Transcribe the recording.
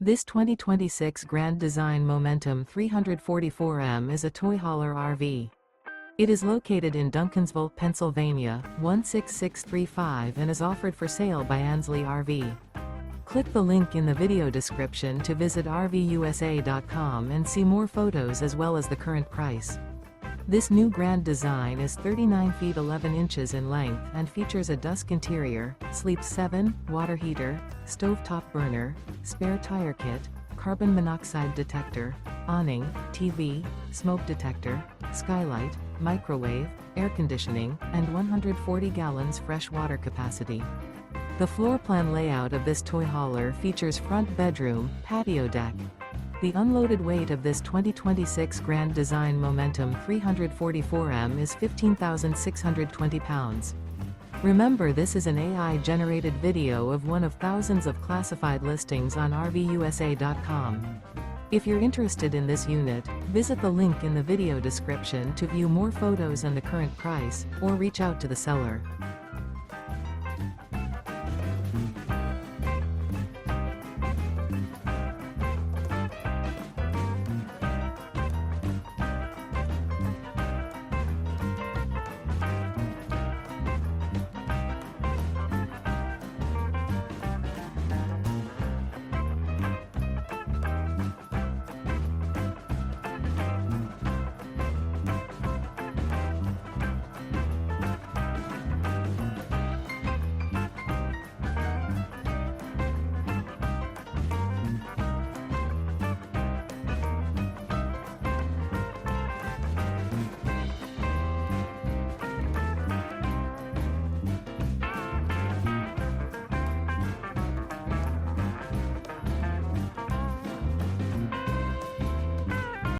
This 2026 Grand Design Momentum 344M is a toy hauler RV. It is located in Duncansville, Pennsylvania, 16635 and is offered for sale by Ansley RV. Click the link in the video description to visit RVUSA.com and see more photos as well as the current price. This new Grand Design is 39 feet 11 inches in length and features a Dusk interior, sleeps 7, water heater, stovetop burner, spare tire kit, carbon monoxide detector, awning, TV, smoke detector, skylight, microwave, air conditioning, and 140 gallons fresh water capacity. The floor plan layout of this toy hauler features front bedroom, patio deck. The unloaded weight of this 2026 Grand Design Momentum 344M is 15,620 pounds. Remember, this is an AI-generated video of one of thousands of classified listings on RVUSA.com. If you're interested in this unit, visit the link in the video description to view more photos and the current price, or reach out to the seller.